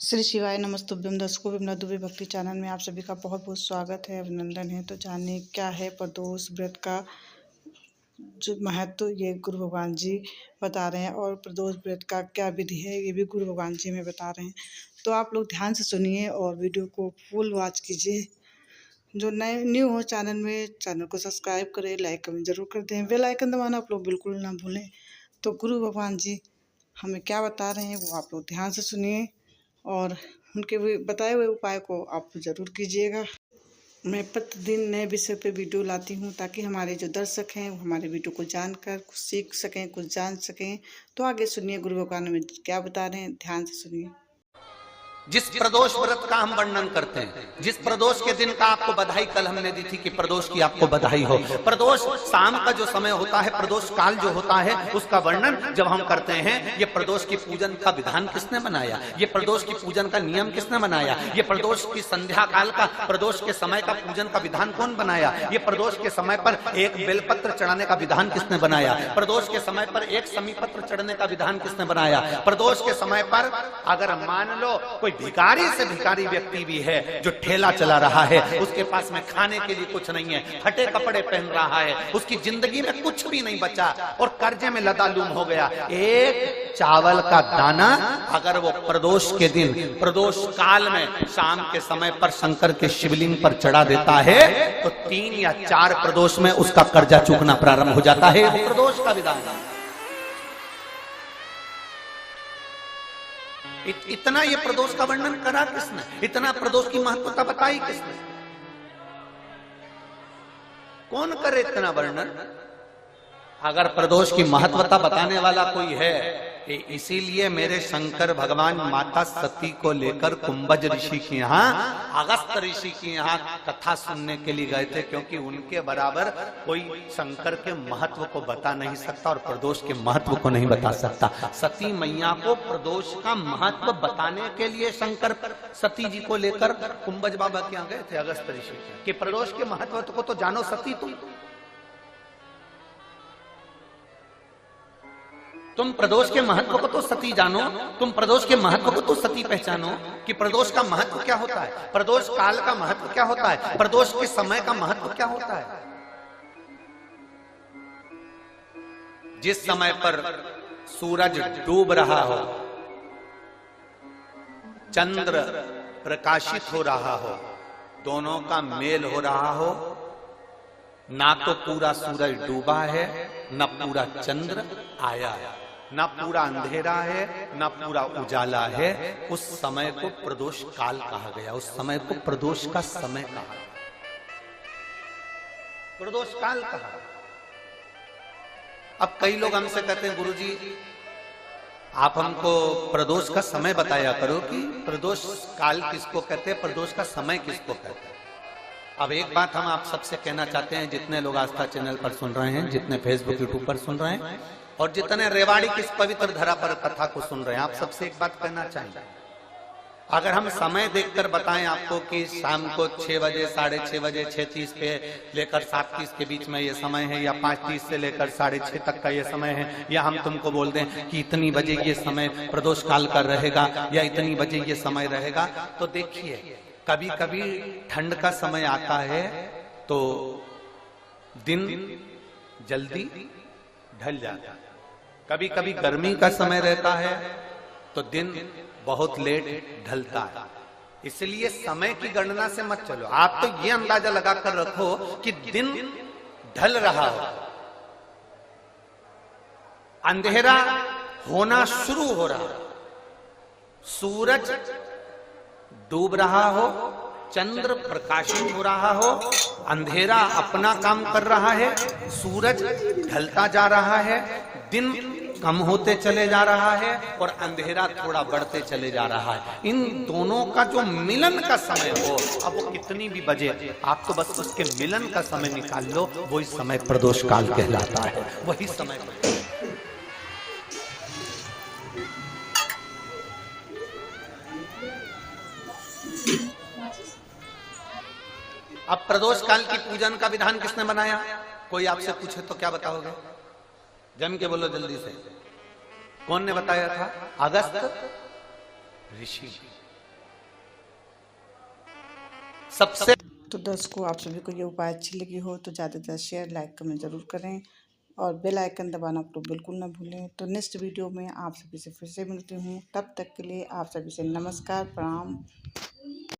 श्री शिवाय नमस्तुभ्यम। दर्शकों, विमला दुबे भक्ति चैनल में आप सभी का बहुत बहुत स्वागत है, अभिनंदन है। तो जानिए क्या है प्रदोष व्रत का जो महत्व, ये गुरु भगवान जी बता रहे हैं। और प्रदोष व्रत का क्या विधि है, ये भी गुरु भगवान जी हमें बता रहे हैं। तो आप लोग ध्यान से सुनिए और वीडियो को फुल वॉच कीजिए। जो नए न्यू हो चैनल में, चैनल को सब्सक्राइब करें, लाइक कमेंट जरूर कर दें, बेल आइकन दबाना आप लोग बिल्कुल ना भूलें। तो गुरु भगवान जी हमें क्या बता रहे हैं वो आप लोग ध्यान से सुनिए और उनके बताए हुए उपाय को आप ज़रूर कीजिएगा। मैं प्रतिदिन नए विषय पे वीडियो लाती हूँ ताकि हमारे जो दर्शक हैं वो हमारे वीडियो को जानकर कुछ सीख सकें, कुछ जान सकें। तो आगे सुनिए गुरु भगवान हमें क्या बता रहे हैं, ध्यान से सुनिए। जिस प्रदोष व्रत का हम वर्णन करते हैं, जिस प्रदोष के दिन का आपको बधाई कल हमने दी थी कि प्रदोष की आपको बधाई हो। प्रदोष शाम का जो समय होता है, प्रदोष काल जो होता है, उसका वर्णन जब हम करते हैं, ये प्रदोष की पूजन का विधान किसने बनाया, ये प्रदोष की पूजन का नियम किसने बनाया, ये प्रदोष की संध्या काल का, प्रदोष के समय का पूजन का विधान कौन बनाया, ये प्रदोष के समय पर एक बेलपत्र चढ़ाने का विधान किसने बनाया, प्रदोष के समय पर एक समीपत्र चढ़ने का विधान किसने बनाया। प्रदोष के समय पर अगर मान लो कोई भिखारी से भिखारी व्यक्ति भी है जो ठेला चला रहा है, उसके पास में खाने के लिए कुछ नहीं है, फटे कपड़े पहन रहा है, उसकी जिंदगी में कुछ भी नहीं बचा और कर्जे में लदालूम हो गया, एक चावल का दाना अगर वो प्रदोष के दिन, प्रदोष काल में शाम के समय पर शंकर के शिवलिंग पर चढ़ा देता है तो 3 या 4 प्रदोष में उसका कर्जा चूकना प्रारंभ हो जाता है। प्रदोष का विधान इतना ये प्रदोष का वर्णन करा किसने, इतना प्रदोष की महत्वता बताई किसने, कौन करे इतना वर्णन। अगर प्रदोष की महत्वता बताने वाला कोई है, इसीलिए मेरे शंकर भगवान माता सती को लेकर कुंभज ऋषि के यहाँ, अगस्त ऋषि के यहाँ कथा सुनने के लिए गए थे, क्योंकि उनके बराबर कोई शंकर के महत्व को बता नहीं सकता और प्रदोष के महत्व को नहीं बता सकता। सती मैया को प्रदोष का महत्व बताने के लिए शंकर सती जी को लेकर कुंभज बाबा के यहाँ गए थे, अगस्त ऋषि के, प्रदोष के महत्व को तो जानो सती तुम प्रदोष के महत्व को तो सती जानो, तुम प्रदोष के महत्व को तो सती पहचानो कि प्रदोष का महत्व क्या होता है, प्रदोष काल का महत्व क्या होता है, प्रदोष के समय का महत्व क्या होता है। जिस समय पर सूरज डूब रहा हो, चंद्र प्रकाशित हो रहा हो, दोनों का मेल हो रहा हो, ना तो पूरा सूरज डूबा है, ना पूरा चंद्र आया है, ना पूरा अंधेरा है, ना पूरा उजाला है, उस समय को प्रदोष काल कहा गया, उस समय को प्रदोष का समय कहा, प्रदोष काल कहा। अब कई लोग हमसे कहते हैं गुरुजी आप हमको प्रदोष का समय बताया करो कि प्रदोष काल किसको कहते हैं, प्रदोष का समय किसको कहते हैं। अब एक बात हम आप सबसे कहना चाहते हैं, जितने लोग आस्था चैनल पर सुन रहे हैं, जितने फेसबुक यूट्यूब पर सुन रहे हैं और जितने रेवाड़ी की इस पवित्र धरा पर कथा को सुन रहे हैं, आप सबसे एक बात कहना चाहेंगे। अगर हम समय देखकर बताएं आपको कि शाम को 6 बजे, 6:30 बजे, 6:30 पे लेकर 7:30 के बीच में ये समय है, या 5:30 से लेकर 6:30 तक का ये समय है, या हम तुमको बोल दें कि इतनी बजे ये समय प्रदोष काल का रहेगा या इतनी बजे ये समय रहेगा, तो देखिए कभी कभी ठंड का समय आता है तो दिन जल्दी ढल जाता है, कभी कभी गर्मी का समय रहता है तो दिन बहुत लेट ढलता है। इसलिए समय की गणना से मत चलो, आप तो ये अंदाजा लगाकर रखो कि दिन ढल रहा हो, अंधेरा होना शुरू हो रहा, सूरज डूब रहा हो, चंद्र प्रकाशित हो रहा हो, अंधेरा अपना काम कर रहा है, सूरज ढलता जा रहा है, दिन कम होते चले जा रहा है और अंधेरा थोड़ा बढ़ते चले जा रहा है। इन दोनों का जो मिलन का समय हो, अब वो कितनी भी बजे, आप तो बस उसके मिलन का समय निकाल लो, वही समय प्रदोष काल कहलाता है, वही समय। अब प्रदोष काल की पूजन का विधान किसने बनाया, कोई आपसे पूछे तो क्या बताओगे, जम के बोलो जल्दी से। कौन ने बताया था? अगस्त ऋषि। सबसे तो दर्शकों, आप सभी को ये उपाय अच्छी लगी हो तो ज़्यादा से ज़्यादा शेयर लाइक कमेंट ज़रूर करें और बेल आइकन दबाना तो बिल्कुल ना भूलें। तो नेक्स्ट वीडियो में आप सभी से फिर से मिलती हूँ, तब तक के लिए आप सभी से नमस्कार, प्रणाम।